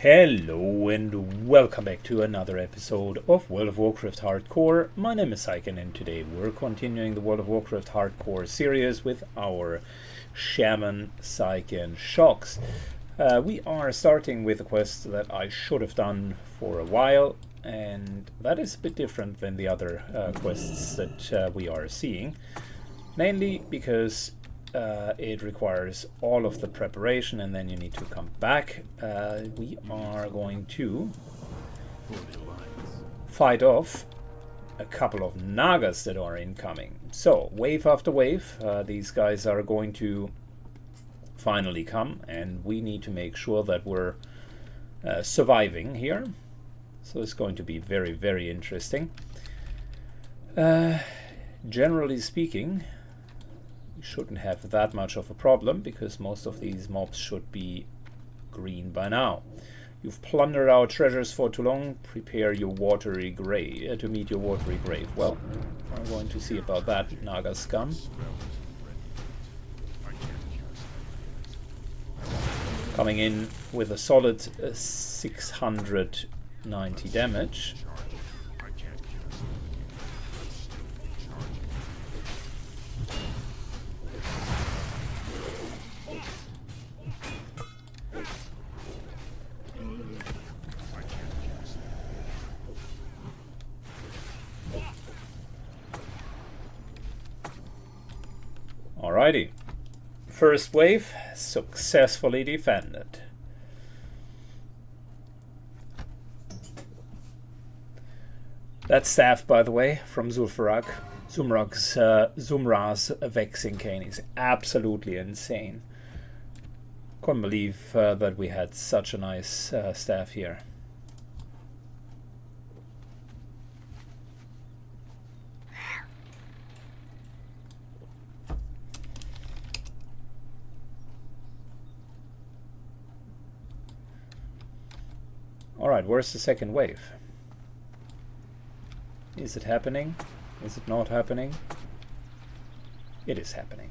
Hello and welcome back to another episode of World of Warcraft Hardcore. My name is Syken and today we're continuing the World of Warcraft Hardcore series with our Shaman Syken Shocks. We are starting with a quest that I should have done for a while, and that is a bit different than the other quests that we are seeing. Mainly because it requires all of the preparation and then you need to come back. We are going to fight off a couple of Nagas that are incoming. So, wave after wave, these guys are going to finally come, and we need to make sure that we're surviving here. So it's going to be very, very interesting. Generally speaking, shouldn't have that much of a problem because most of these mobs should be green by now. You've plundered our treasures for too long. Prepare your watery grave to meet your watery grave. Well, we're going to see about that, Naga scum. Coming in with a solid 690 damage. Alrighty, first wave successfully defended. That staff, by the way, from Zumra's Vexing Cane is absolutely insane. Couldn't believe that we had such a nice staff here. Alright, where's the second wave? Is it happening? Is it not happening? It is happening.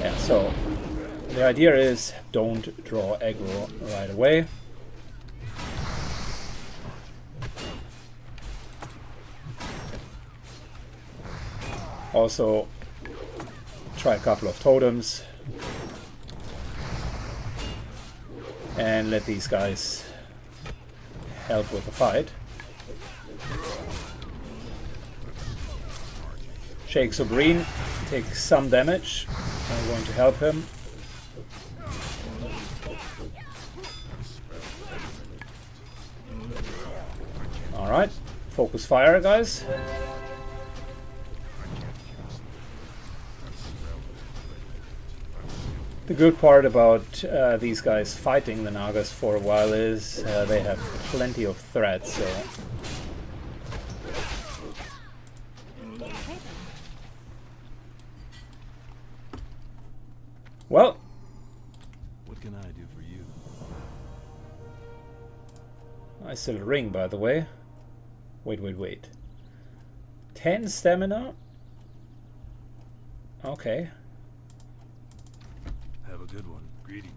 Yeah, so the idea is don't draw aggro right away. Also, try a couple of totems and let these guys help with the fight. Shake Sobreen takes some damage. I'm going to help him. Alright, focus fire, guys. The good part about these guys fighting the Nagas for a while is they have plenty of threats, so... Well... What can I do for you? Nice little ring, by the way. Wait. 10 stamina? Okay. Have a good one. Greetings.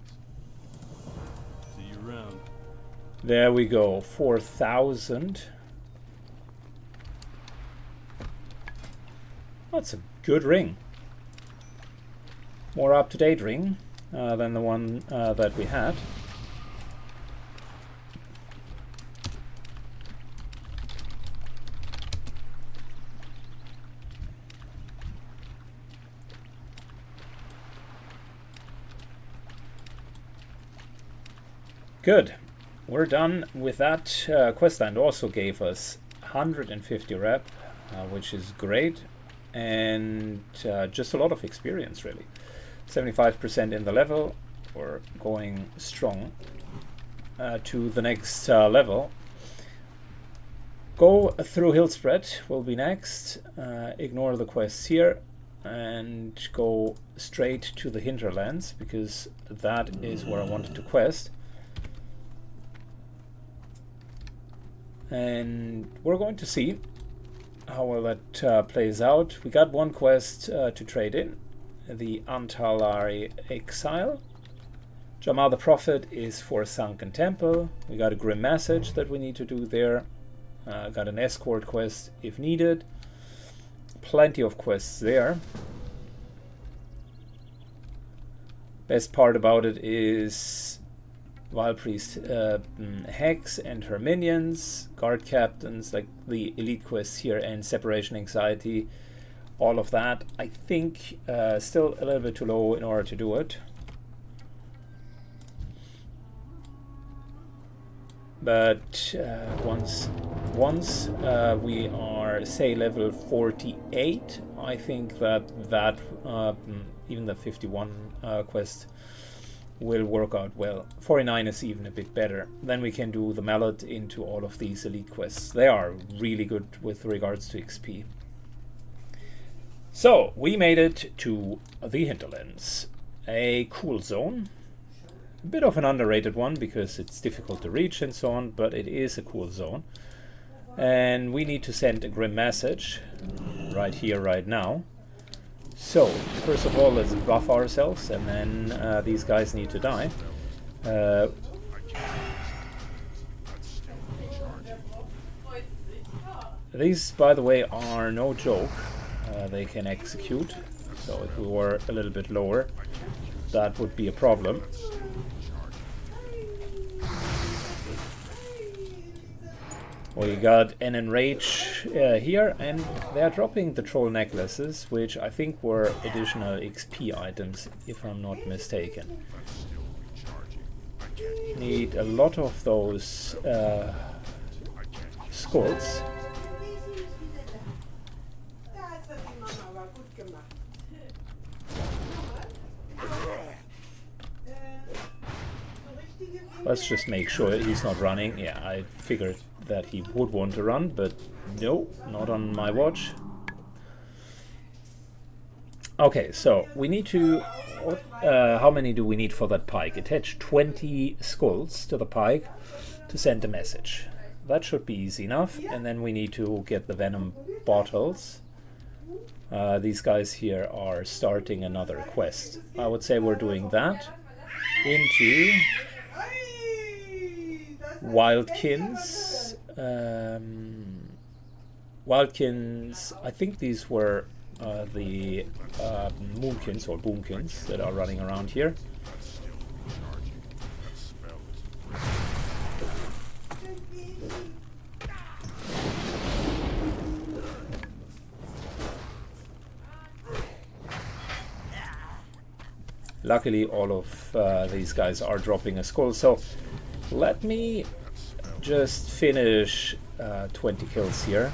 See you around. There we go. 4,000. That's a good ring. More up-to-date ring than the one that we had. Good. We're done with that quest, and also gave us 150 rep, which is great, and just a lot of experience, really. 75% in the level. We're going strong to the next level. Go through Hillspread will be next. Ignore the quests here. and go straight to the hinterlands, because that is where I wanted to quest. And we're going to see how well that plays out. We got one quest to trade in, the Antalari Exile. Jamal the Prophet is for a sunken temple. We got a grim message that we need to do there. Got an escort quest if needed. Plenty of quests there. Best part about it is Wild Priest Hex and her minions, guard captains, like the elite quests here, and separation anxiety. All of that, I think, still a little bit too low in order to do it. But once we are, say, level 48, I think that even the 51 quest will work out well. 49 is even a bit better. Then we can do the mallet into all of these elite quests. They are really good with regards to XP. So we made it to the hinterlands, a cool zone. A bit of an underrated one because it's difficult to reach and so on, but it is a cool zone. And we need to send a grim message right here, right now. So, first of all, let's buff ourselves, and then these guys need to die. These, by the way, are no joke. They can execute, so if we were a little bit lower, that would be a problem. We got an enrage here, and they're dropping the troll necklaces, which I think were additional XP items, if I'm not mistaken. Need a lot of those skulls. Let's just make sure he's not running. Yeah, I figured that he would want to run, but no, not on my watch. Okay, so we need to... how many do we need for that pike? Attach 20 skulls to the pike to send a message. That should be easy enough. And then we need to get the venom bottles. These guys here are starting another quest. I would say we're doing that into Wildkins. Wildkins, I think these were the Moonkins or Boomkins that are running around here. Luckily, all of these guys are dropping a skull, so let me just finish 20 kills here,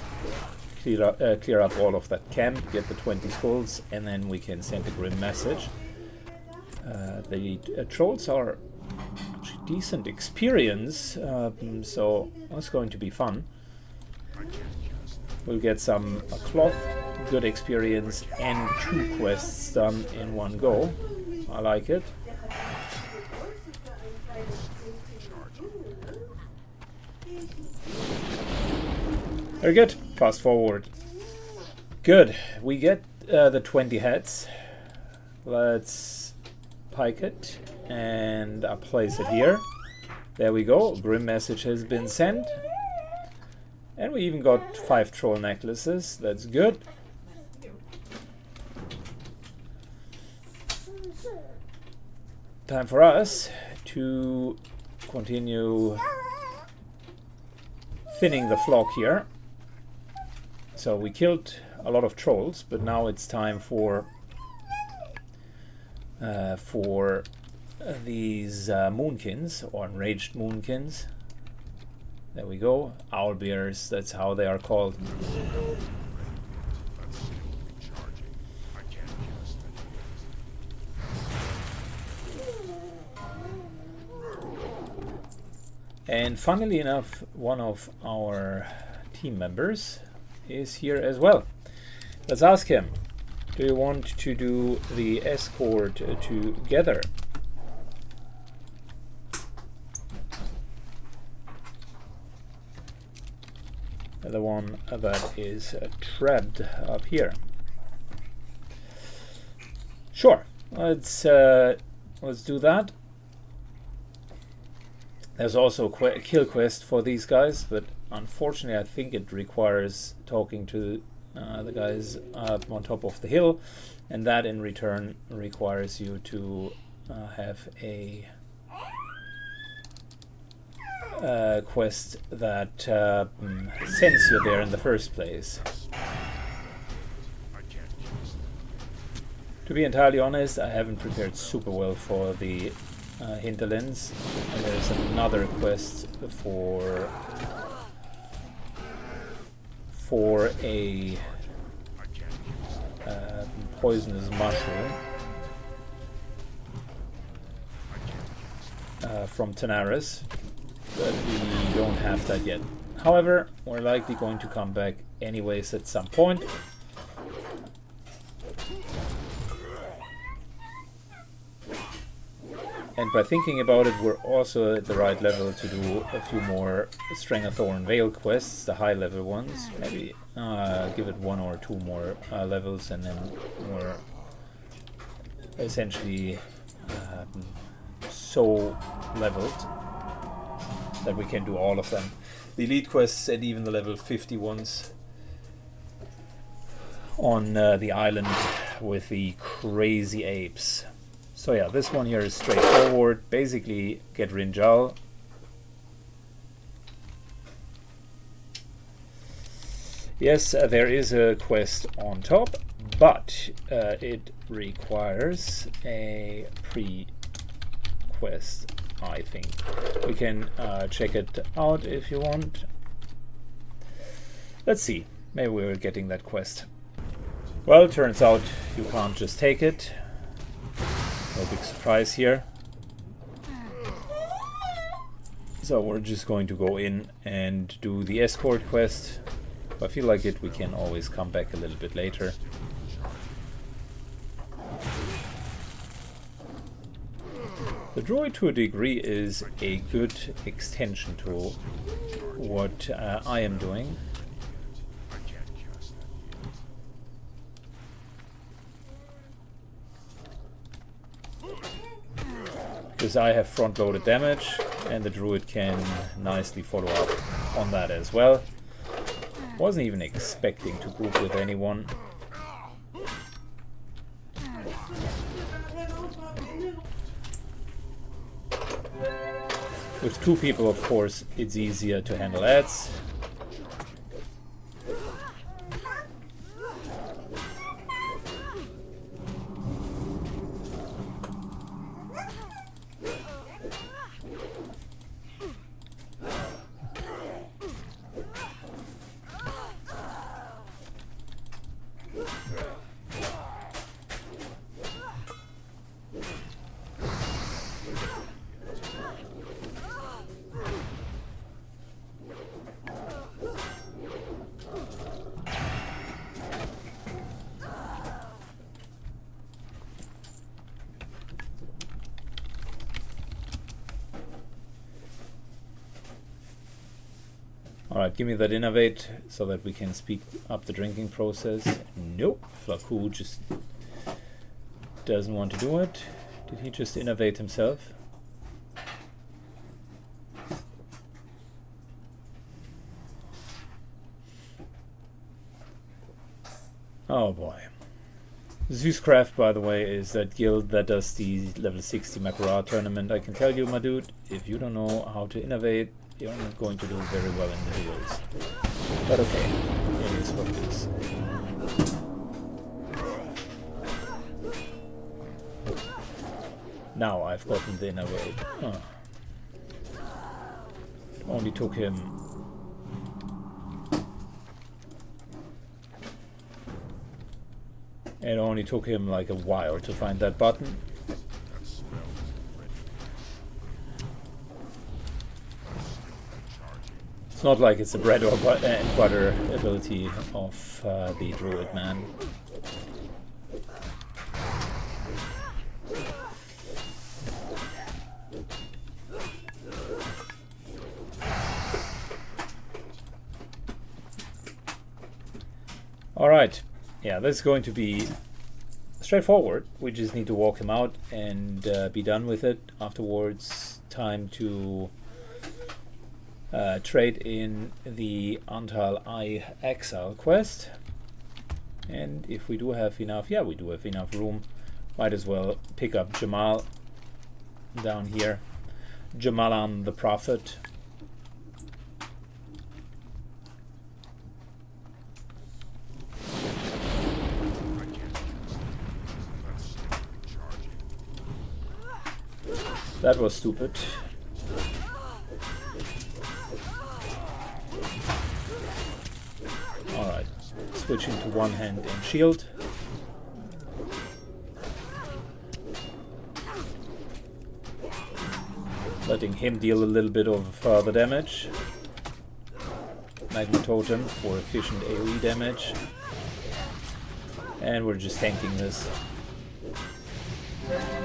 clear up all of that camp, get the 20 skulls, and then we can send a grim message. The trolls are decent experience, so that's going to be fun. We'll get some cloth, good experience, and 2 quests done in one go. I like it. Very good. Fast forward. Good. We get the 20 heads. Let's pike it and I'll place it here. There we go. Grim message has been sent. And we even got 5 troll necklaces. That's good. Time for us to continue thinning the flock here. So we killed a lot of trolls, but now it's time for these moonkins, or enraged moonkins. There we go. Owlbears, that's how they are called. And funnily enough, one of our team members is here as well. Let's ask him. Do you want to do the escort together? The one that is trapped up here. Sure, let's do that. There's also a kill quest for these guys, but unfortunately I think it requires talking to the guys up on top of the hill, and that in return requires you to have a quest that sends you there in the first place. To be entirely honest, I haven't prepared super well for the hinterlands, and there's another quest for a poisonous mushroom from Tanaris, but we don't have that yet. However, we're likely going to come back anyways at some point. And by thinking about it, we're also at the right level to do a few more Strangathorn Veil quests, the high level ones. Maybe give it 1 or 2 more levels, and then we're essentially so leveled that we can do all of them. The elite quests and even the level 50 ones on the island with the crazy apes. So yeah, this one here is straightforward. Basically, get Rinjal. Yes, there is a quest on top, but it requires a pre-quest, I think. We can check it out if you want. Let's see. Maybe we're getting that quest. Well, it turns out you can't just take it. No big surprise here. So we're just going to go in and do the escort quest. If I feel like it, we can always come back a little bit later. The droid to a degree is a good extension to what I am doing. Because I have front-loaded damage, and the druid can nicely follow up on that as well. Wasn't even expecting to group with anyone. With 2 people, of course, it's easier to handle ads. Alright, give me that innovate so that we can speed up the drinking process. Nope, Flaku just doesn't want to do it. Did he just innovate himself? Oh boy. Zeuscraft, by the way, is that guild that does the level 60 Makarah tournament. I can tell you, my dude, if you don't know how to innovate, you're not going to do very well in the duels. But okay, it is what it is. Now I've gotten the innovate. Huh. It only took him... It only took him like a while to find that button. It's not like it's a bread or butter ability of the druid man. Alright, yeah, this is going to be straightforward. We just need to walk him out and be done with it. Afterwards, time to trade in the Until I Exile quest. And if we do have enough, yeah, we do have enough room, might as well pick up Jamal down here. Jamalan the Prophet. That was stupid. Alright, switching to one hand and shield. Letting him deal a little bit of further damage. Magma Totem for efficient AoE damage. And we're just tanking this.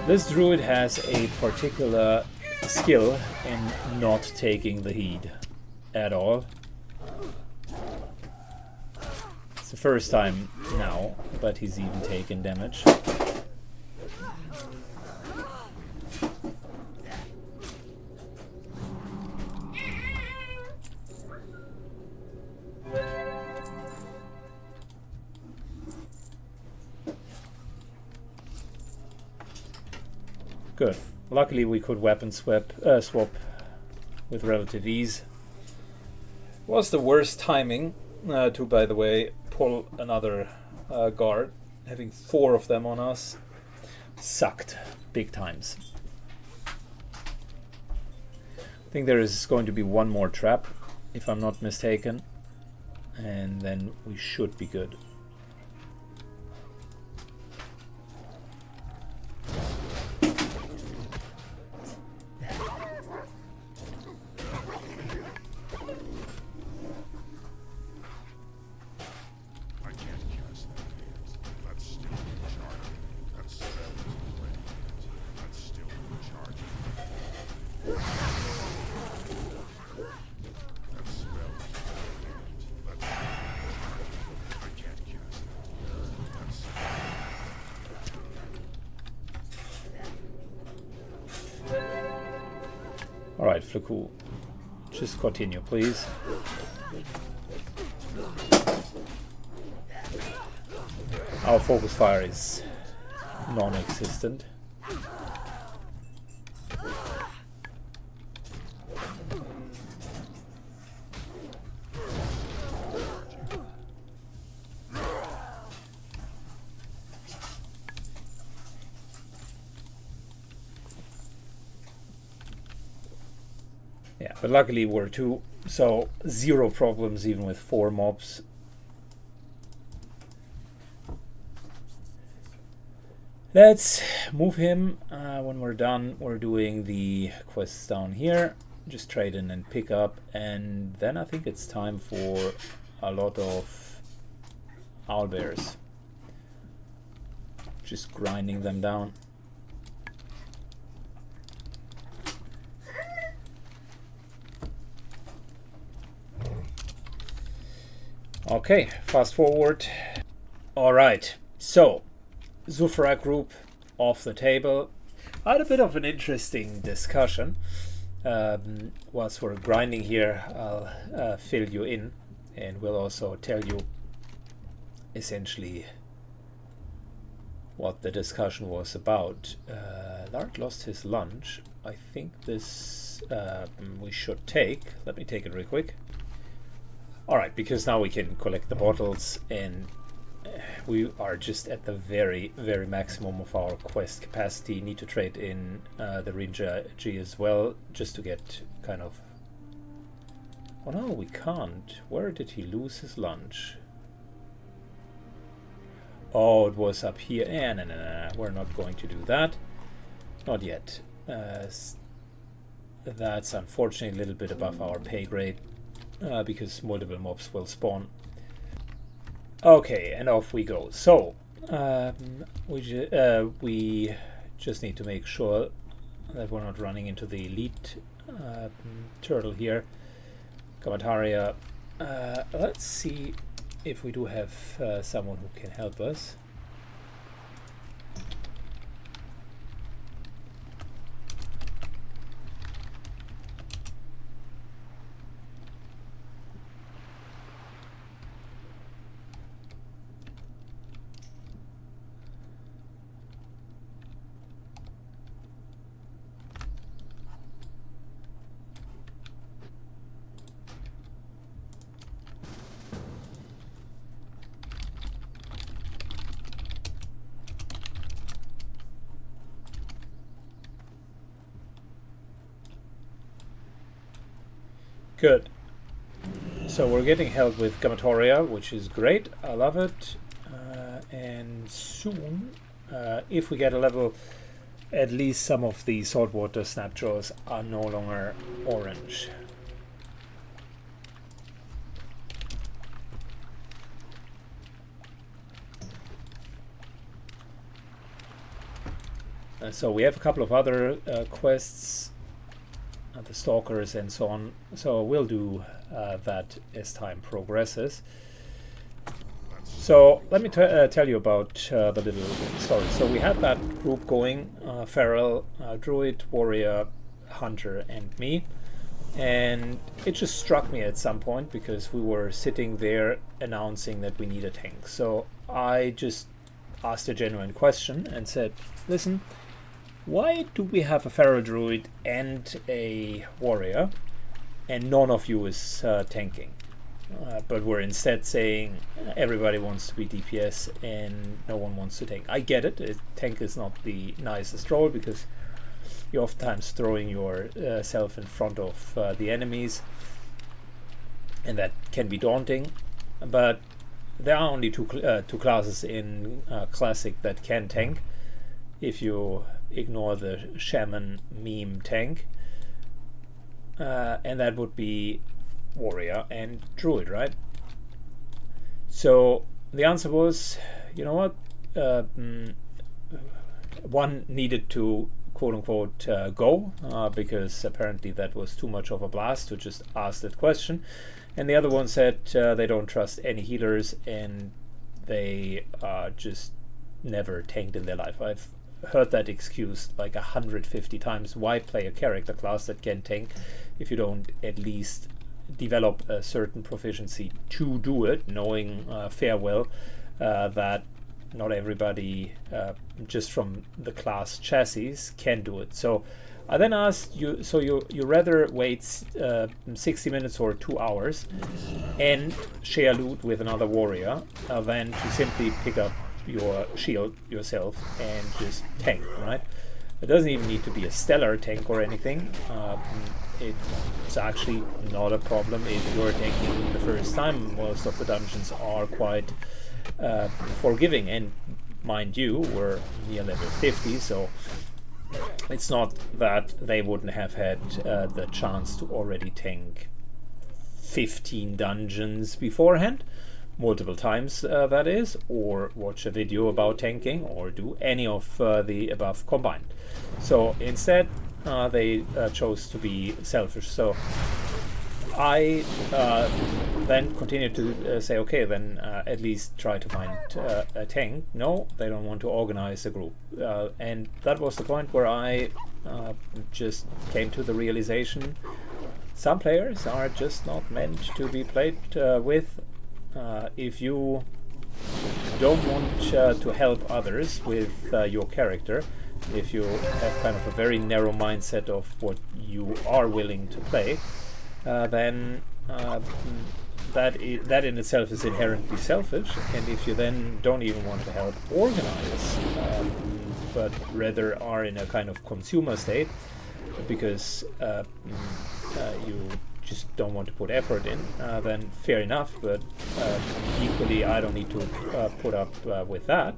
This druid has a particular skill in not taking the heat at all. It's the first time now, but he's even taken damage. Good. Luckily we could weapon swap with relative ease. Was the worst timing to, by the way, pull another guard. Having 4 of them on us sucked big times. I think there is going to be one more trap, if I'm not mistaken, and then we should be good. Alright, Flaku, just continue, please. Our focus fire is non-existent. Yeah, but luckily we're 2, so 0 problems even with 4 mobs. Let's move him. When we're done, we're doing the quests down here. Just trade in and pick up, and then I think it's time for a lot of owlbears. Just grinding them down. Okay, fast forward. Alright, so Zufra group off the table. I had a bit of an interesting discussion. Whilst we're grinding here, I'll fill you in, and we'll also tell you essentially what the discussion was about. Lard lost his lunch. I think this we should take. Let me take it real quick. Alright, because now we can collect the bottles, and we are just at the very, very maximum of our quest capacity. Need to trade in the Ranger G as well, just to get kind of... Oh no, we can't. Where did he lose his lunch? Oh, it was up here. No, we're not going to do that. Not yet. That's unfortunately a little bit above our pay grade. Because multiple mobs will spawn. Okay, and off we go. So, we just need to make sure that we're not running into the elite turtle here. Kamataria. Let's see if we do have someone who can help us. Good. So we're getting help with Gamatoria, which is great. I love it. And soon, if we get a level, at least some of the saltwater snapjaws are no longer orange. So we have a couple of other quests, the stalkers and so on. So we'll do that as time progresses. So let me tell you about the little story. So we had that group going, Feral, Druid, Warrior, Hunter and me. And it just struck me at some point because we were sitting there announcing that we need a tank. So I just asked a genuine question and said, listen, why do we have a Feral Druid and a Warrior and none of you is tanking? But we're instead saying everybody wants to be DPS and no one wants to tank. I get it. Tank is not the nicest role because you're oftentimes throwing yourself in front of the enemies, and that can be daunting. But there are only two classes in Classic that can tank. If you ignore the Shaman meme tank, and that would be Warrior and Druid, right? So the answer was, you know what, one needed to quote-unquote go because apparently that was too much of a blast to just ask that question, and the other one said they don't trust any healers and they just never tanked in their life. I've heard that excuse like 150 times. Why play a character class that can tank if you don't at least develop a certain proficiency to do it, knowing fair well that not everybody just from the class chassis can do it. So I then asked you, so you rather wait 60 minutes or 2 hours and share loot with another warrior than to simply pick up your shield yourself and just tank, right? It doesn't even need to be a stellar tank or anything. It's actually not a problem if you're tanking the first time. Most of the dungeons are quite forgiving, and mind you, we're near level 50, so it's not that they wouldn't have had the chance to already tank 15 dungeons beforehand, multiple times that is, or watch a video about tanking, or do any of the above combined. So instead they chose to be selfish. So I then continued to say, okay, then at least try to find a tank. No, they don't want to organize a group. And that was the point where I just came to the realization some players are just not meant to be played with. If you don't want to help others with your character, if you have kind of a very narrow mindset of what you are willing to play, then that in itself is inherently selfish. And if you then don't even want to help organize, but rather are in a kind of consumer state because you just don't want to put effort in, then fair enough, but equally I don't need to put up with that.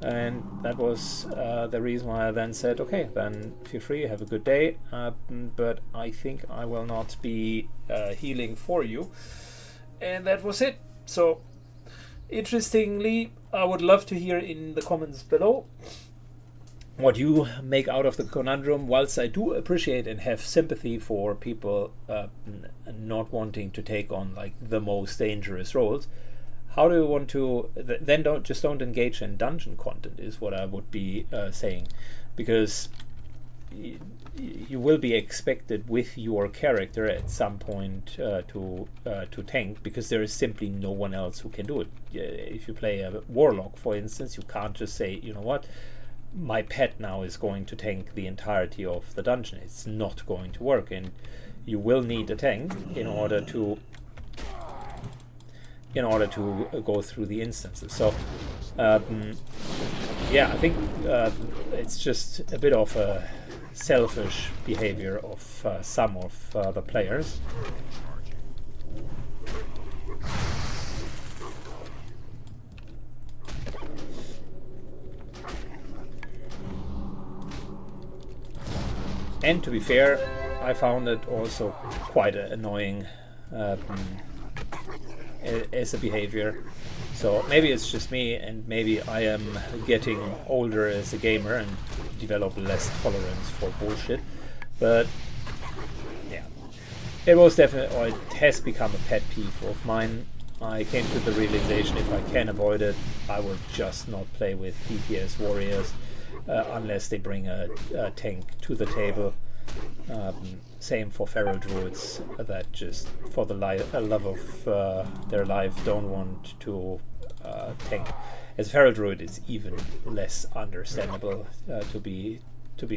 And that was the reason why I then said, okay, then feel free, have a good day, but I think I will not be healing for you. And that was it. So interestingly, I would love to hear in the comments below what you make out of the conundrum. Whilst I do appreciate and have sympathy for people not wanting to take on like the most dangerous roles, how do you want to then don't engage in dungeon content is what I would be saying, because you will be expected with your character at some point to tank, because there is simply no one else who can do it. If you play a warlock, for instance, you can't just say, you know what, my pet now is going to tank the entirety of the dungeon. It's not going to work, and you will need a tank in order to go through the instances. So yeah, I think it's just a bit of a selfish behavior of some of the players. And to be fair, I found it also quite annoying as a behavior. So maybe it's just me, and maybe I am getting older as a gamer and develop less tolerance for bullshit. But yeah, it was definitely, or it has become a pet peeve of mine. I came to the realization, if I can avoid it, I will just not play with DPS warriors unless they bring a tank to the table. Same for feral druids that just for the love of their life don't want to tank. As a feral druid, it's even less understandable, to be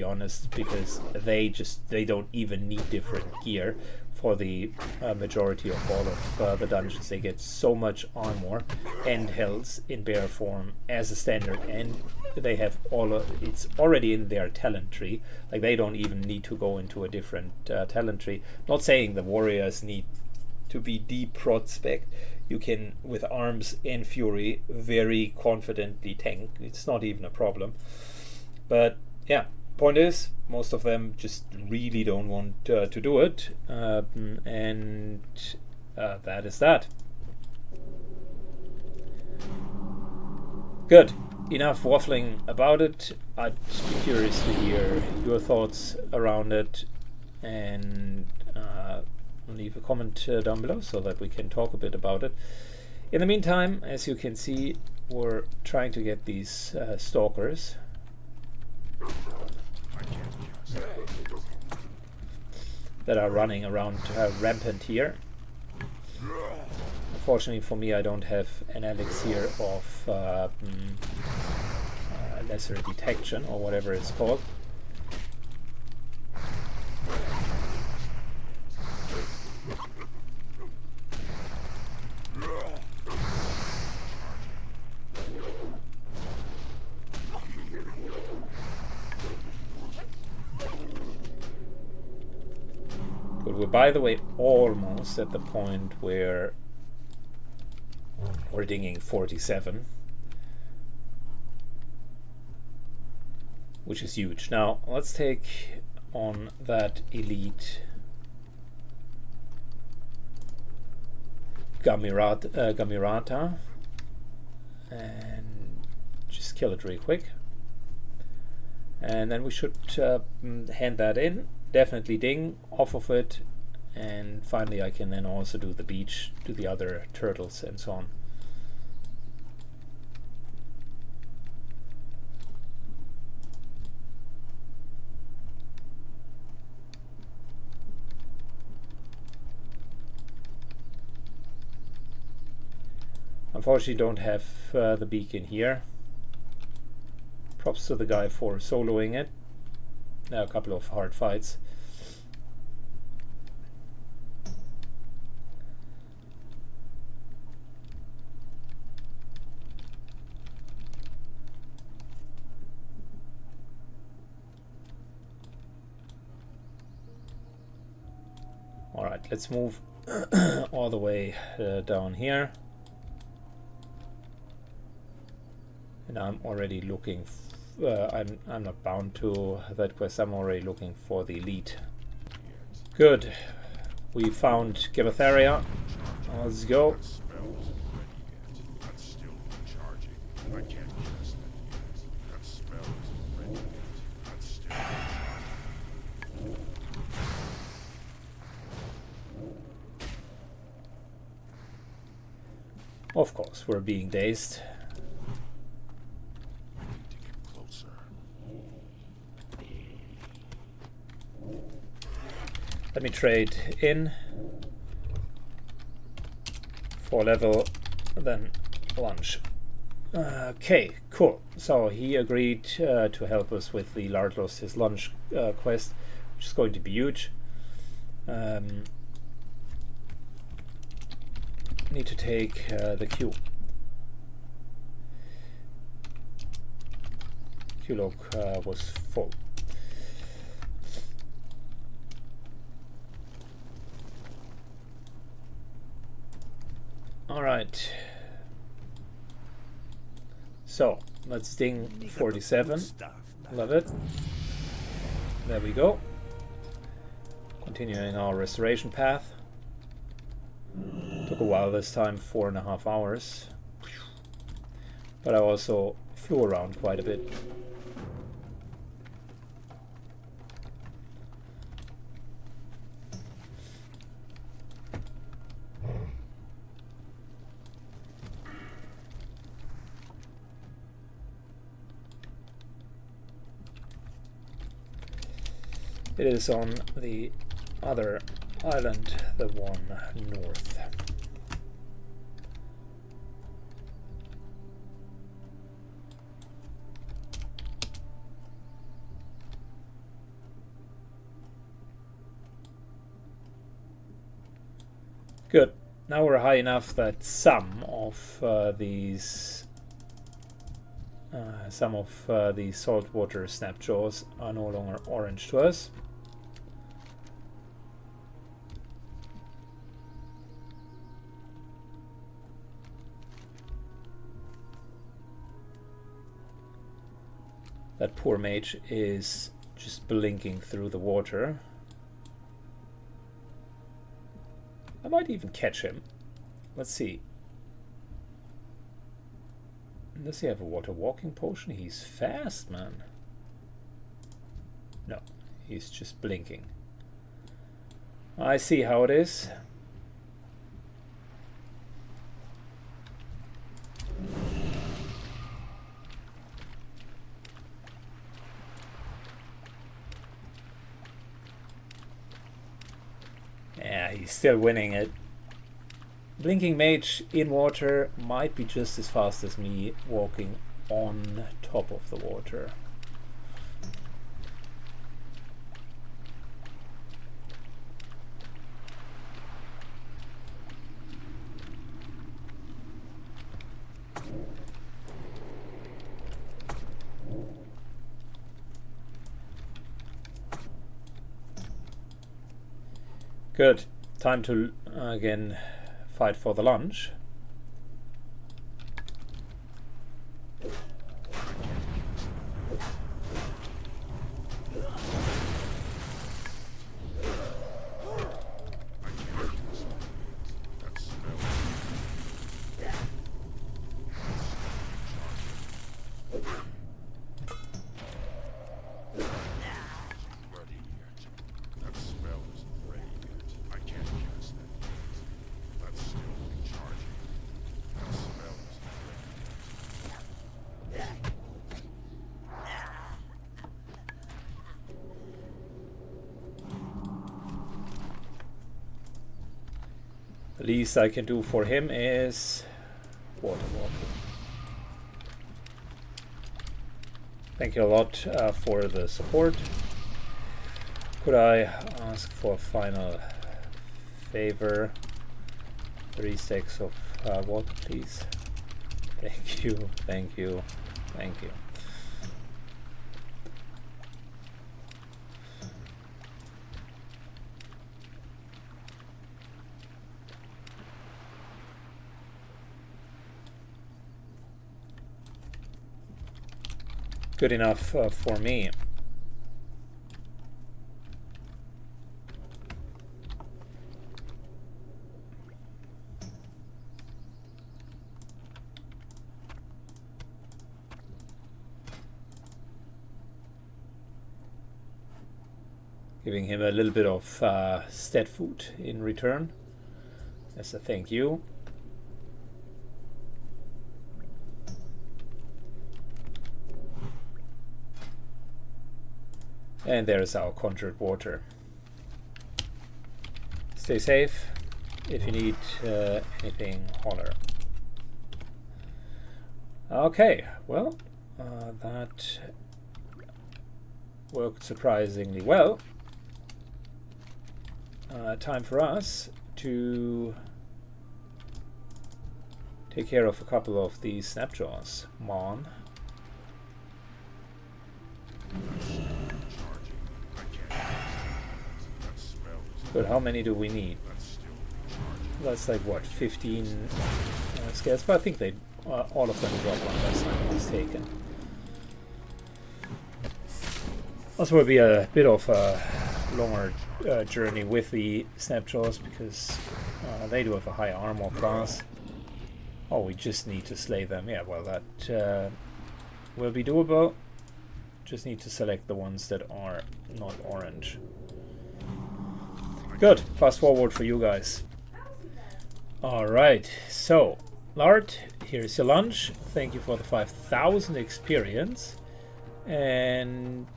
honest, because they don't even need different gear for the majority of all of the dungeons. They get so much armor and health in bear form as a standard, and they have it's already in their talent tree. Like, they don't even need to go into a different talent tree. Not saying the warriors need to be deep prot spec. You can, with arms and fury, very confidently tank. It's not even a problem. But yeah, point is, most of them just really don't want to do it, and that is that. Good. Enough waffling about it. I'd be curious to hear your thoughts around it, and leave a comment down below so that we can talk a bit about it. In the meantime, as you can see, we're trying to get these stalkers. That are running around rampant here. Unfortunately for me, I don't have an elixir of lesser detection, or whatever it's called. We're, by the way, almost at the point where we're dinging 47, which is huge. Now let's take on that elite Gamirata and just kill it really quick, and then we should hand that in. Definitely ding off of it, and finally I can then also do the beach to the other turtles and so on. Unfortunately, don't have the beacon here. Props to the guy for soloing it. A couple of hard fights. All right, let's move all the way down here. And I'm already looking. I'm not bound to that quest. I'm already looking for the elite. Good. We found Gabatharia. Let's go. Of course, we're being dazed. To get closer. Let me trade in for level, then lunch. Okay, cool. So he agreed to help us with the Lardlos his lunch quest, which is going to be huge. Need to take the Q. Q-log was full. Alright. So, let's ding 47. Love it. There we go. Continuing our restoration path. Took a while this time, 4.5 hours. But I also flew around quite a bit. It is on the other island, the one north. Good. Now we're high enough that some of these saltwater snapjaws are no longer orange to us. That poor mage is just blinking through the water. I might even catch him. Let's see. Does he have a water walking potion? He's fast, man. No, he's just blinking. I see how it is. Yeah, he's still winning it. Blinking mage in water might be just as fast as me walking on top of the water. Good. Time to again fight for the lunch. The least I can do for him is water walking. Thank you a lot for the support. Could I ask for a final favor? 3 stacks of water, please. Thank you, thank you, thank you. Good enough for me. Giving him a little bit of stat food in return as a thank you. And there's our conjured water. Stay safe. If you need anything, holler. Okay, well, that worked surprisingly well. Time for us to take care of a couple of these snapjaws. Come on. Good, how many do we need? That's like what, 15 scales? But I think they all of them drop unless I'm mistaken. Also will be a bit of a longer journey with the snapjaws because they do have a high armor class. Oh, we just need to slay them. Yeah, well, that will be doable. Just need to select the ones that are not orange. Good. Fast forward for you guys. Alright, so Lard, here's your lunch. Thank you for the 5,000 experience. And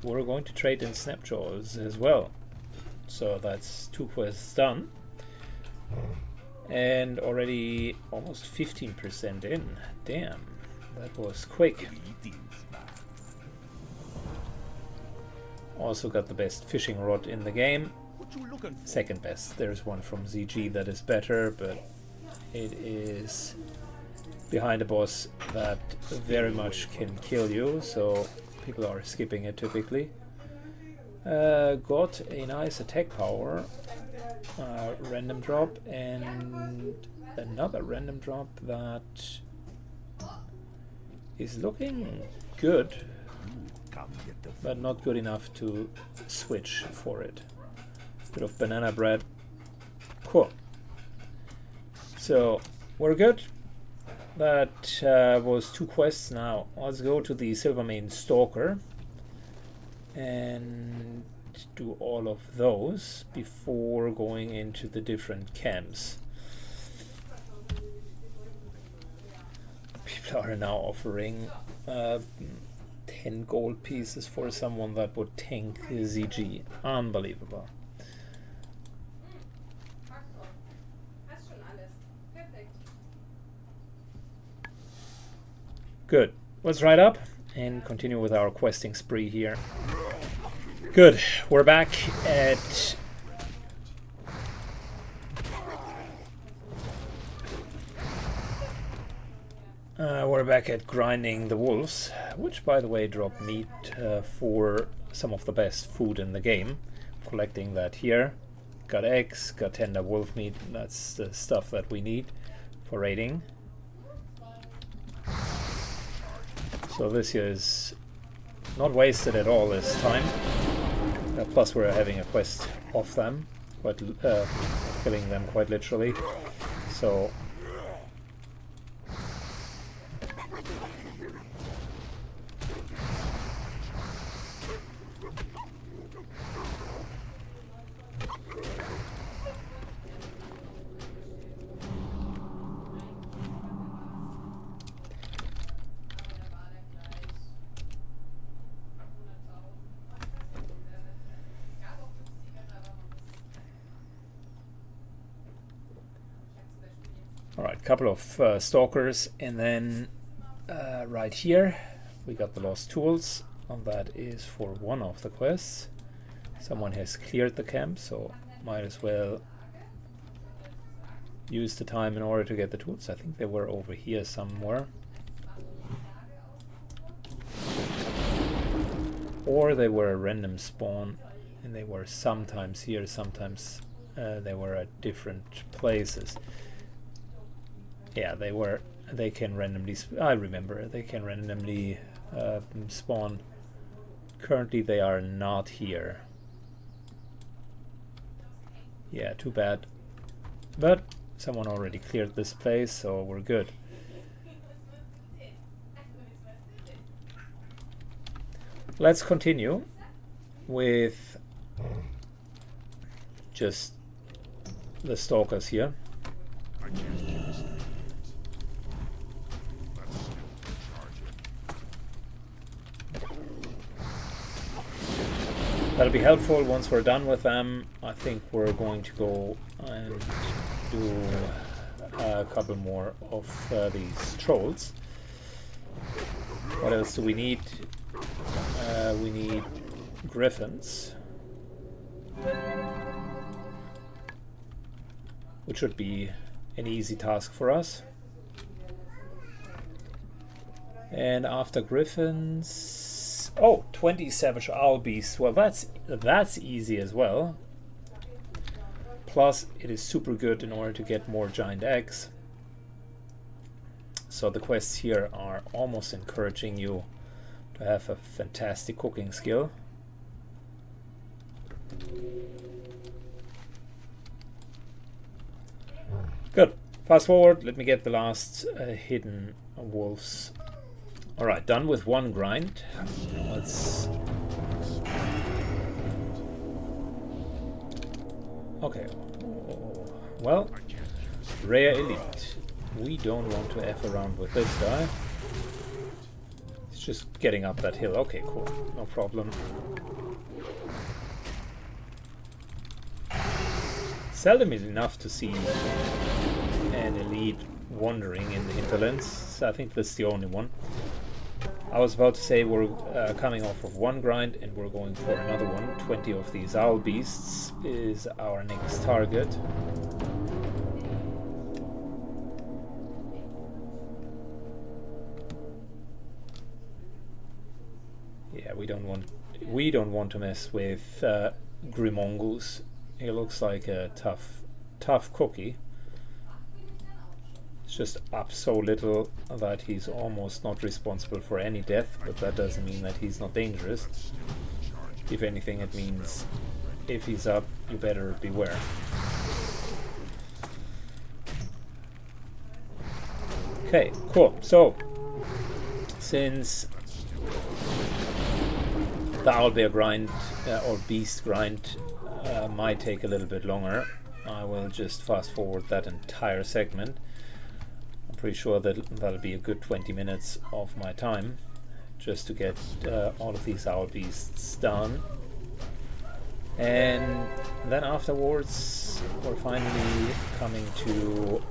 we're going to trade in snapjaws as well. So that's 2 quests done. And already almost 15% in. Damn, that was quick. Also got the best fishing rod in the game. Second best. There's one from ZG that is better, but it is behind a boss that very much can kill you, so people are skipping it typically. Got a nice attack power, random drop, and another random drop that is looking good, but not good enough to switch for it. Bit of banana bread. Cool. So we're good. That was 2 quests. Now let's go to the Silvermane Stalker and do all of those before going into the different camps. People are now offering 10 gold pieces for someone that would tank ZG. Unbelievable. Good. Let's ride up and continue with our questing spree here. Good. We're back at grinding the wolves, which by the way drop meat for some of the best food in the game. Collecting that here. Got eggs, got tender wolf meat. That's the stuff that we need for raiding. So this here is not wasted at all this time. Plus we're having a quest off them, killing them quite literally. So alright, couple of stalkers, and then right here we got the lost tools, and that is for one of the quests. Someone has cleared the camp, so might as well use the time in order to get the tools. I think they were over here somewhere. Or they were a random spawn, and they were sometimes here, sometimes they were at different places. Yeah, they can randomly, I remember, they can randomly spawn. Currently they are not here. Yeah, too bad. But someone already cleared this place, so we're good. Let's continue with just the stalkers here. That'll be helpful. Once we're done with them, I think we're going to go and do a couple more of these trolls. What else do we need? We need griffins, which should be an easy task for us. And after griffins, oh, 20 savage owl beasts. Well, that's easy as well. Plus, it is super good in order to get more giant eggs. So the quests here are almost encouraging you to have a fantastic cooking skill. Good. Fast forward. Let me get the last hidden wolves. Alright, done with one grind. Let's... Okay. Well, rare elite. We don't want to F around with this guy. It's just getting up that hill. Okay, cool. No problem. Seldom is enough to see an elite wandering in the hinterlands. So I think that's the only one. I was about to say we're coming off of one grind and we're going for another one. 20 of these owl beasts is our next target. Yeah, we don't want to mess with Grimongoose. He looks like a tough cookie. It's just up so little that he's almost not responsible for any death, but that doesn't mean that he's not dangerous. If anything, it means if he's up, you better beware. Okay, cool. So, since the owlbear grind or beast grind might take a little bit longer, I will just fast forward that entire segment. Pretty sure that that'll be a good 20 minutes of my time just to get all of these owl beasts done, and then afterwards we're finally coming to,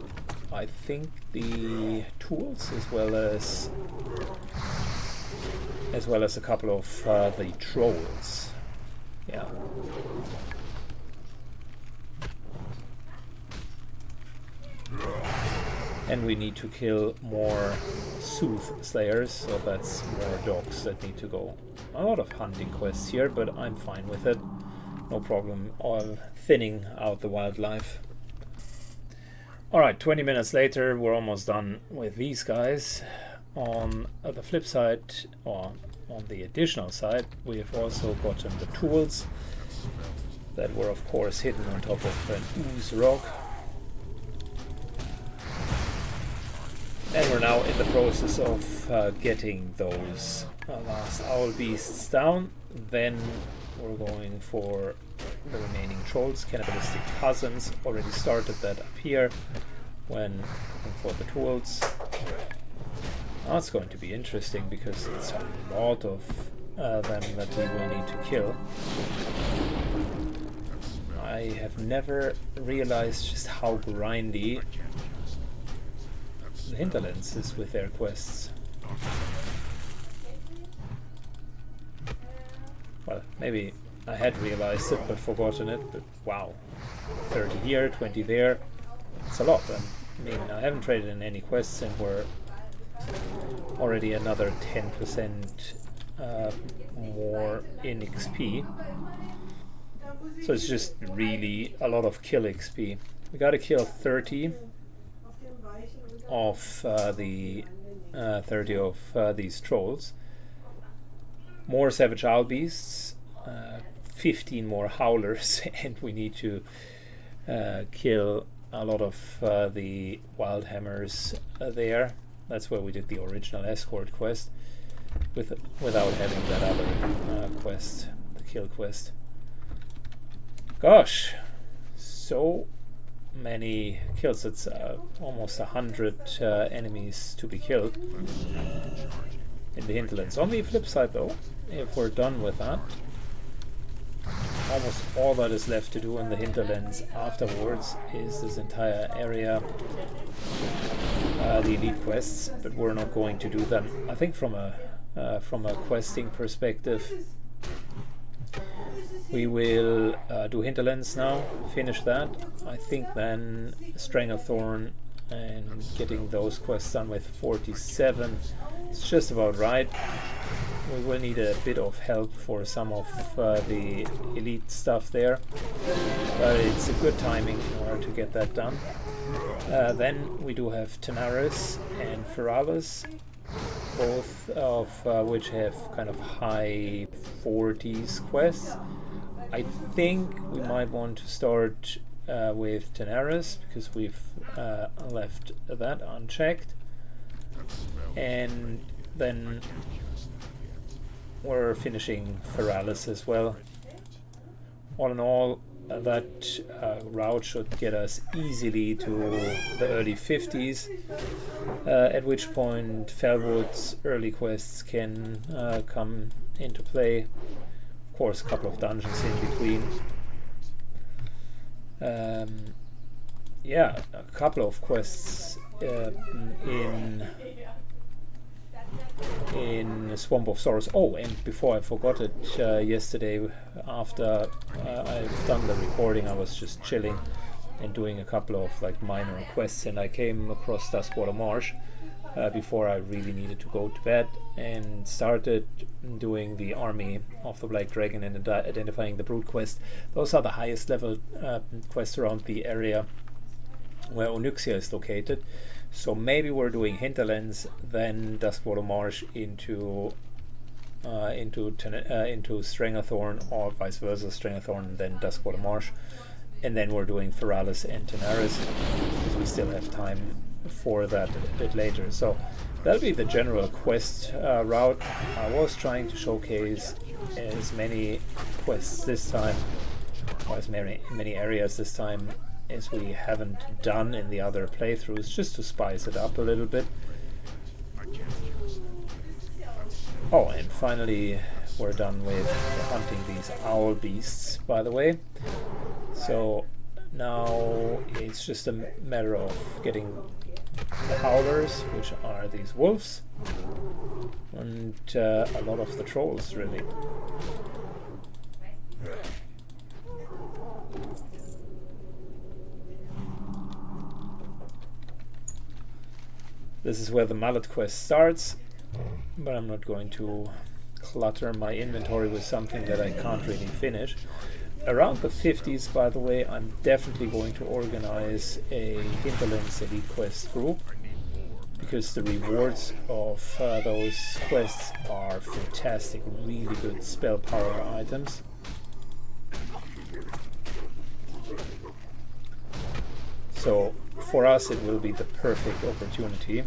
I think, the tools as well as a couple of the trolls. Yeah. And we need to kill more soothsayers, so that's more dogs that need to go. A lot of hunting quests here, but I'm fine with it. No problem on thinning out the wildlife. Alright, 20 minutes later, we're almost done with these guys. On the flip side, or on the additional side, we have also gotten the tools that were of course hidden on top of an ooze rock. And we're now in the process of getting those last owl beasts down. Then we're going for the remaining trolls. Cannibalistic cousins already started that up here when looking for the tools. That's going to be interesting because it's a lot of them that we will need to kill. I have never realized just how grindy the hinterlands is with their quests. Well, maybe I had realized it but forgotten it, but wow. 30 here, 20 there. It's a lot. I mean, I haven't traded in any quests and we're already another 10% more in XP. So it's just really a lot of kill XP. We gotta kill 30 of these trolls, more savage owl beasts, 15 more howlers, and we need to kill a lot of the wild hammers there. That's where we did the original escort quest without having that other quest, the kill quest. Gosh, so many kills. It's almost 100 enemies to be killed in the hinterlands. On the flip side though, if we're done with that, almost all that is left to do in the hinterlands afterwards is this entire area, the elite quests, but we're not going to do them. I think from a questing perspective, we will do hinterlands now, finish that. I think then Stranglethorn and getting those quests done with 47 is just about right. We will need a bit of help for some of the elite stuff there, but it's a good timing in order to get that done. Then we do have Tenaris and Feralis, both of which have kind of high 40s quests. I think we might want to start with Tenaris because we've left that unchecked, and then we're finishing Feralis as well. All in all, that route should get us easily to the early 50s, at which point Felwood's early quests can come into play. Of course, a couple of dungeons in between. Yeah, a couple of quests in Swamp of Sorrows. Oh, and before I forgot it, yesterday after I've done the recording, I was just chilling and doing a couple of like minor quests, and I came across Duskwater Marsh before I really needed to go to bed, and started doing the Army of the Black Dragon and identifying the Brood quest. Those are the highest level quests around the area where Onyxia is located. So maybe we're doing Hinterlands, then Duskwater Marsh into Stranglethorn, or vice versa, Stranglethorn and then Duskwater Marsh, and then we're doing Feralis and Tenaris because we still have time for that a bit later. So that'll be the general quest route. I was trying to showcase as many quests this time, or as many areas this time as we haven't done in the other playthroughs, just to spice it up a little bit. Oh, and finally we're done with hunting these owl beasts, by the way. So now it's just a matter of getting the howlers, which are these wolves, and a lot of the trolls, really. This is where the mallet quest starts, but I'm not going to clutter my inventory with something that I can't really finish. Around the 50s, by the way, I'm definitely going to organize a Hinterlands Elite Quest group, because the rewards of those quests are fantastic, really good spell power items. So for us it will be the perfect opportunity.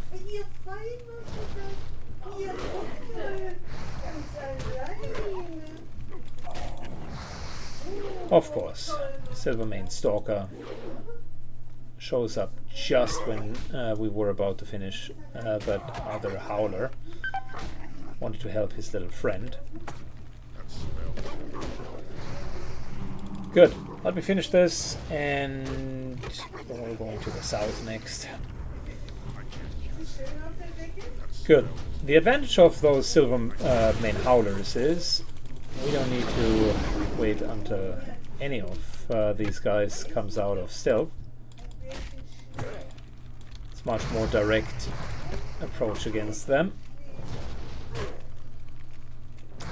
Of course, Silvermane Stalker shows up just when we were about to finish that other howler. Wanted to help his little friend. Good. Let me finish this, and then we're going to the south next. Good. The advantage of those Silvermane Howlers is we don't need to wait until any of these guys comes out of stealth. It's much more direct approach against them.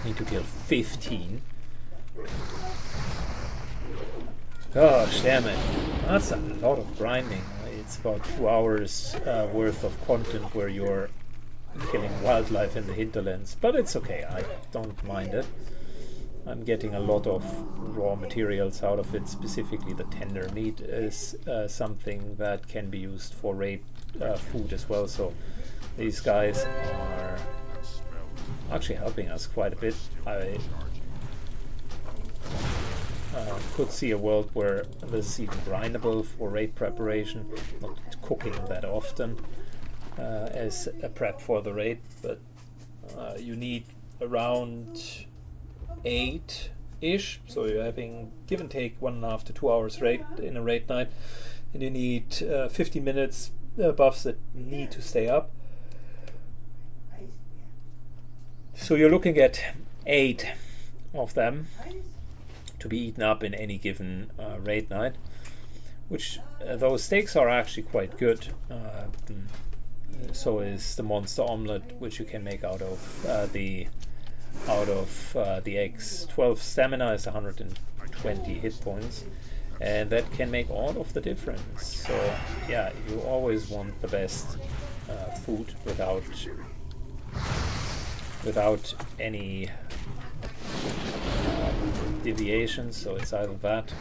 Need to kill 15. Gosh damn it, that's a lot of grinding. It's about 2 hours worth of content where you're killing wildlife in the hinterlands, but it's okay, I don't mind it. I'm getting a lot of raw materials out of it. Specifically the tender meat is something that can be used for raid food as well, so these guys are actually helping us quite a bit. I could see a world where this is even grindable for raid preparation, not cooking that often as a prep for the raid, but you need around 8 ish, so you're having give and take 1.5 to 2 hours raid in a raid night, and you need 50 minutes buffs that need to stay up. So you're looking at 8 of them to be eaten up in any given raid night, which those steaks are actually quite good. So is the monster omelet, which you can make out of the eggs. 12 stamina is 120 hit points, and that can make all of the difference. So yeah, you always want the best food without any deviations. So it's either that.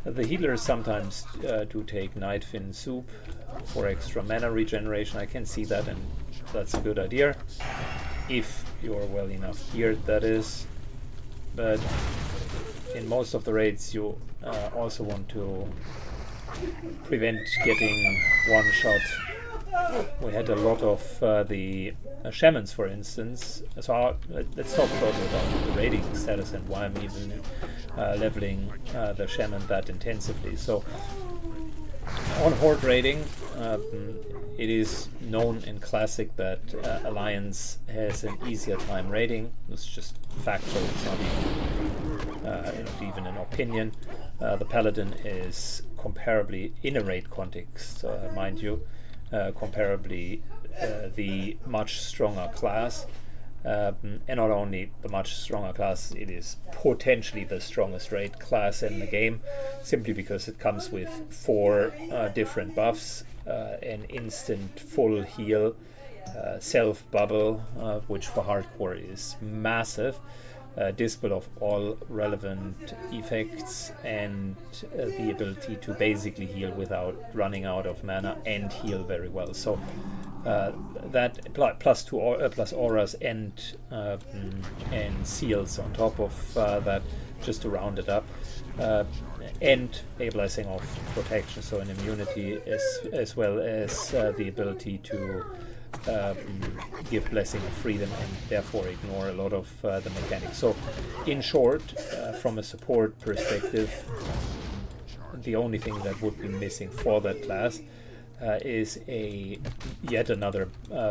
The healers sometimes do take nightfin soup for extra mana regeneration. I can see that, and that's a good idea if you're well enough geared, that is. But in most of the raids you also want to prevent getting one shot. We had a lot of the shamans, for instance. So let's talk about the raiding status and why I'm even leveling the shaman that intensively. So on horde raiding, it is known in Classic that Alliance has an easier time raiding. It's just factual, it's not even an opinion. The Paladin is comparably, in a raid context, mind you, comparably the much stronger class. And not only the much stronger class, it is potentially the strongest raid class in the game, simply because it comes with 4 different buffs, an instant full heal, self bubble, which for hardcore is massive, dispel of all relevant effects, and the ability to basically heal without running out of mana and heal very well. So that plus auras and seals on top of that, just to round it up, and a blessing of protection, so an immunity as well as the ability to give blessing of freedom and therefore ignore a lot of the mechanics. So in short, from a support perspective, the only thing that would be missing for that class is yet another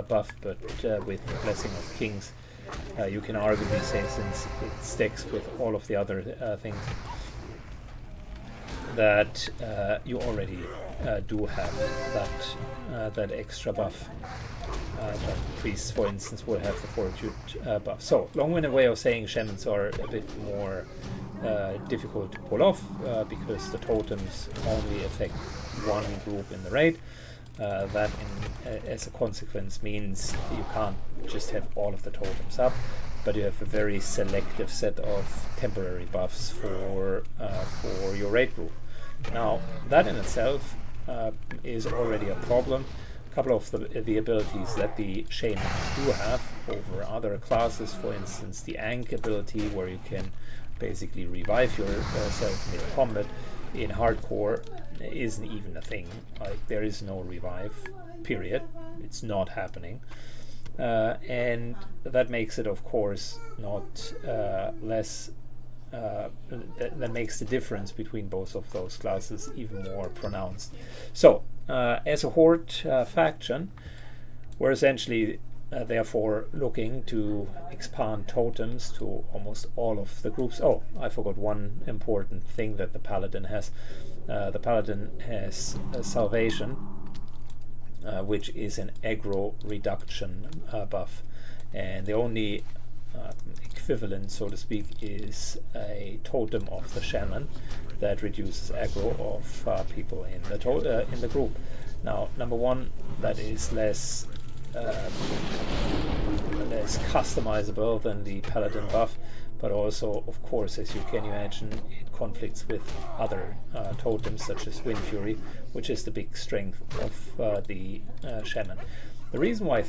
buff, but with Blessing of Kings. You can arguably say, since it stacks with all of the other things, that you already do have that extra buff. Priests, for instance, will have the Fortitude buff. So, long-winded way of saying shamans are a bit more difficult to pull off because the totems only affect one group in the raid. That as a consequence means you can't just have all of the totems up, but you have a very selective set of temporary buffs for your raid group. Now that in itself is already a problem. A couple of the abilities that the shamans do have over other classes, for instance the Ankh ability, where you can basically revive yourself mid-combat, in hardcore isn't even a thing. Like, there is no revive, period. It's not happening. And that makes it, of course, not less... that makes the difference between both of those classes even more pronounced. So, as a horde faction, we're essentially therefore looking to expand totems to almost all of the groups. Oh, I forgot one important thing that the Paladin has. The Paladin has Salvation, which is an aggro reduction buff, and the only equivalent, so to speak, is a totem of the Shaman that reduces aggro of people in the group. Now, number one, that is less customizable than the Paladin buff, but also, of course, as you can imagine, it conflicts with other totems such as Wind Fury, which is the big strength of the Shaman. The reason why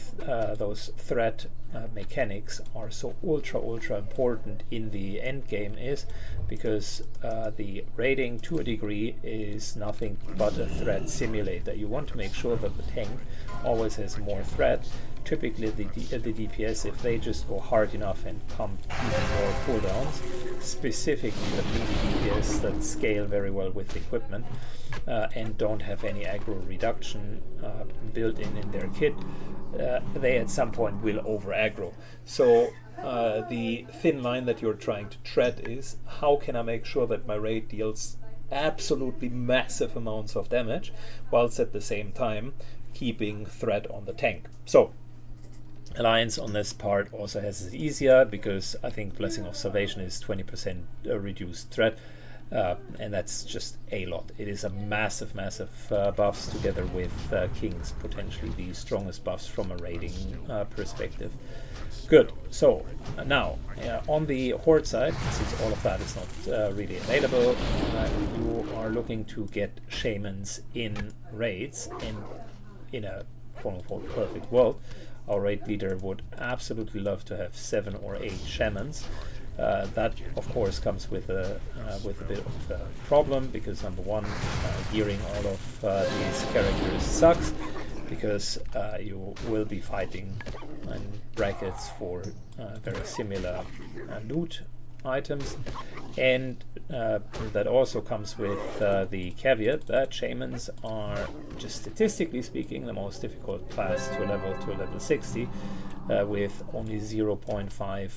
those threat mechanics are so ultra important in the end game is because the raiding, to a degree, is nothing but a threat simulator. You want to make sure that the tank always has more threat, typically the DPS, if they just go hard enough and pump even more cooldowns, specifically the melee DPS that scale very well with equipment and don't have any aggro reduction built in their kit, they at some point will over aggro. So the thin line that you're trying to tread is, how can I make sure that my raid deals absolutely massive amounts of damage whilst at the same time keeping threat on the tank. So Alliance on this part also has it easier, because I think Blessing of Salvation is 20% reduced threat, and that's just a lot. It is a massive buffs, together with Kings, potentially the strongest buffs from a raiding perspective. Good. So now on the Horde side, since all of that is not really available, you are looking to get Shamans in raids, and in a quote-unquote perfect world, our raid leader would absolutely love to have 7 or 8 Shamans. That of course comes with a bit of a problem, because number one, gearing all of these characters sucks, because you will be fighting in brackets for very similar loot items, and that also comes with the caveat that Shamans are, just statistically speaking, the most difficult class to level 60, with only 0.5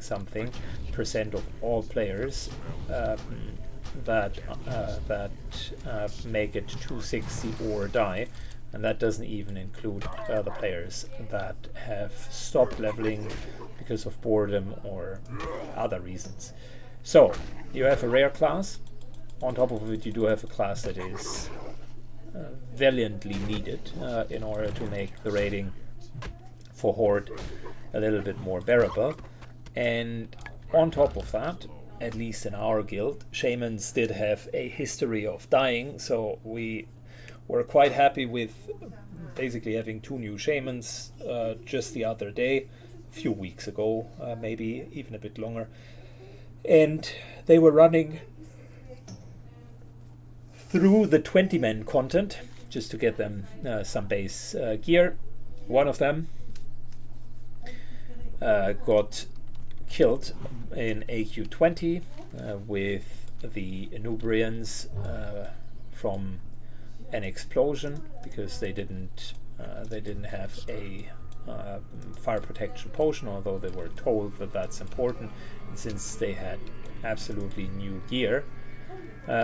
something percent of all players that make it to 60 or die. And that doesn't even include the players that have stopped leveling because of boredom or other reasons. So you have a rare class. On top of it, you do have a class that is valiantly needed in order to make the raiding for Horde a little bit more bearable. And on top of that, at least in our guild, Shamans did have a history of dying, so we were quite happy with basically having 2 new Shamans just the other day, a few weeks ago, maybe even a bit longer. And they were running through the 20-man content just to get them some base gear. One of them got killed in AQ20 with the Nubrians from an explosion, because they didn't have a fire protection potion, although they were told that that's important. And since they had absolutely new gear,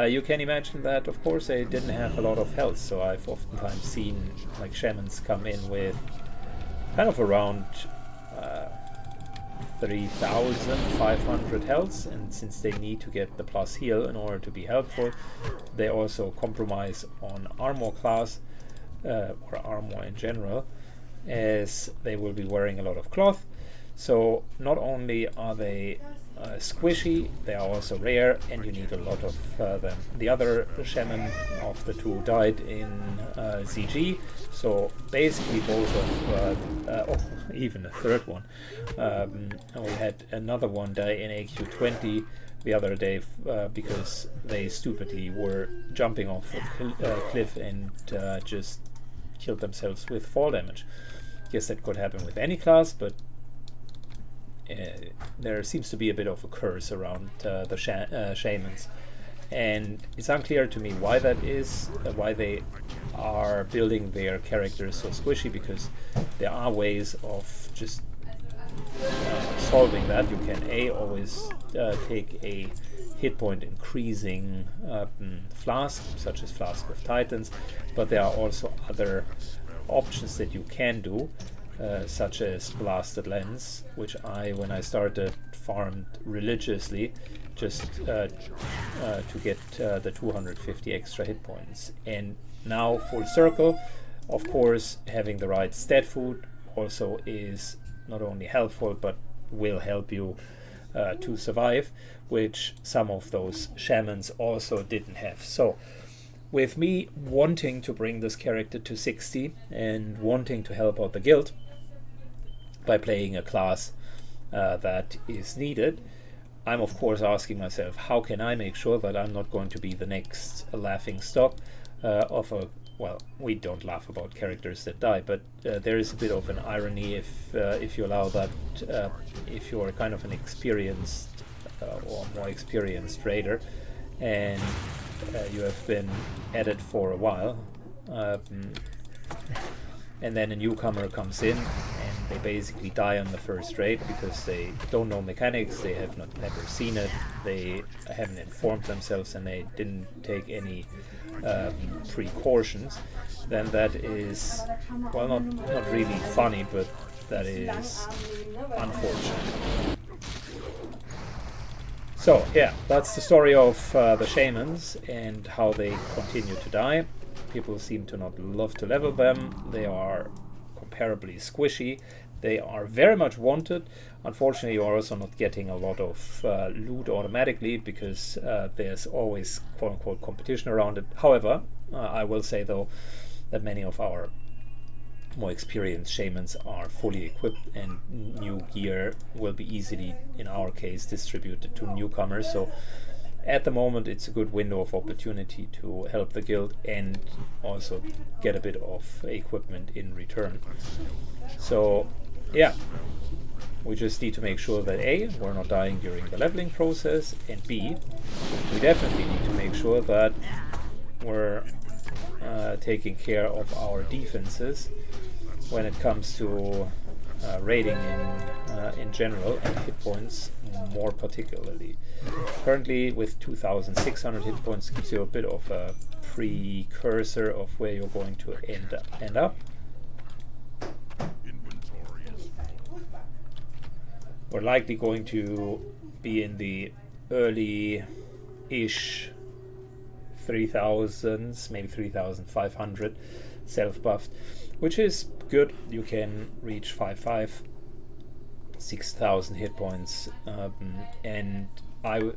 you can imagine that of course they didn't have a lot of health. So I've oftentimes seen like Shamans come in with kind of around 3,500 health, and since they need to get the plus heal in order to be helpful, they also compromise on armor class or armor in general, as they will be wearing a lot of cloth. So not only are they squishy, they are also rare, and you need a lot of them. The other shaman of the 2 died in ZG, so basically both of even a third one. We had another one die in AQ20 the other day because they stupidly were jumping off a cliff and just killed themselves with fall damage. Yes, that could happen with any class, but there seems to be a bit of a curse around the Shamans, and it's unclear to me why that is, why they are building their characters so squishy, because there are ways of just solving that. You can always take a hit point increasing flask, such as Flask of Titans, but there are also other options that you can do, such as Blasted Lens, which when I started, farmed religiously just to get the 250 extra hit points. And now full circle, of course, having the right stat food also is not only helpful but will help you to survive, which some of those Shamans also didn't have. So with me wanting to bring this character to 60 and wanting to help out the guild by playing a class that is needed, I'm of course asking myself, how can I make sure that I'm not going to be the next laughing stock of a well, we don't laugh about characters that die, but there is a bit of an irony if you allow that, if you're kind of an experienced or more experienced raider, and you have been at it for a while, and then a newcomer comes in and they basically die on the first raid because they don't know mechanics, they have never seen it, they haven't informed themselves, and they didn't take any precautions. Then that is, well, not really funny, but that is unfortunate. So yeah, that's the story of the shamans and how they continue to die. People seem to not love to level them. They are comparably squishy. They are very much wanted. Unfortunately, you are also not getting a lot of loot automatically because there's always quote-unquote competition around it. However, I will say though that many of our more experienced shamans are fully equipped, and new gear will be easily, in our case, distributed to newcomers. So at the moment it's a good window of opportunity to help the guild and also get a bit of equipment in return. So yeah, we just need to make sure that A, we're not dying during the leveling process, and B, we definitely need to make sure that we're taking care of our defenses when it comes to raiding in general, and hit points more particularly. Currently with 2,600 hit points gives you a bit of a precursor of where you're going to end up. We're likely going to be in the early-ish 3,000s, maybe 3,500 self-buffed, which is good. You can reach 5,500, 6,000 hit points, and I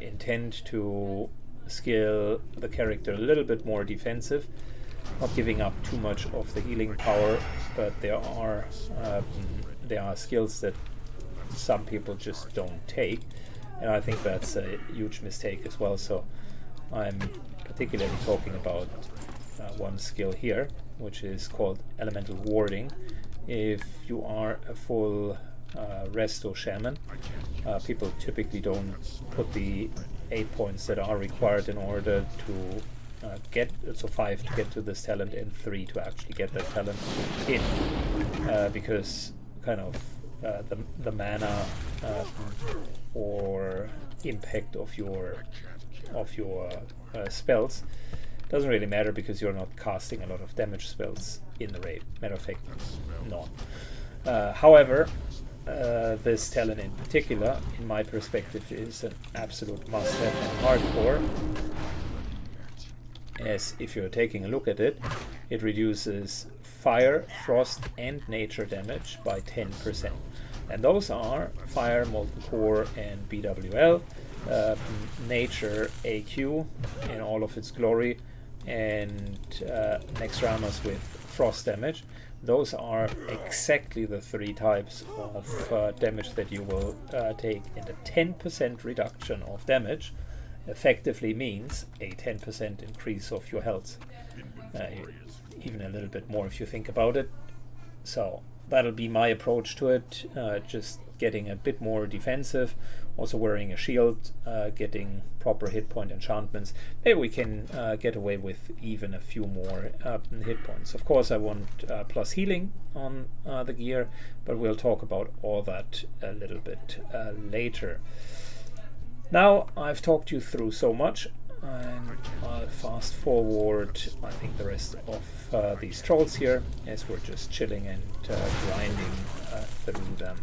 intend to scale the character a little bit more defensive, not giving up too much of the healing power, but there are skills that some people just don't take, and I think that's a huge mistake as well. So I'm particularly talking about one skill here, which is called elemental warding. If you are a full resto shaman, people typically don't put the 8 points that are required in order to get, so 5 to get to this talent and 3 to actually get that talent in, because kind of the mana or impact of your spells doesn't really matter, because you're not casting a lot of damage spells in the raid. Matter of fact, none. However, this talent in particular, in my perspective, is an absolute must-have in hardcore, as if you're taking a look at it, it reduces fire, frost and nature damage by 10%. And those are fire, molten core and BWL, nature AQ in all of its glory, and Nexramas with frost damage. Those are exactly the 3 types of damage that you will take, and a 10% reduction of damage effectively means a 10% increase of your health, even a little bit more if you think about it. So that'll be my approach to it, just getting a bit more defensive, also wearing a shield, getting proper hit point enchantments. Maybe we can get away with even a few more hit points. Of course I want plus healing on the gear, but we'll talk about all that a little bit later. Now I've talked you through so much, and I'll fast forward I think the rest of these trolls here, as we're just chilling and grinding through them.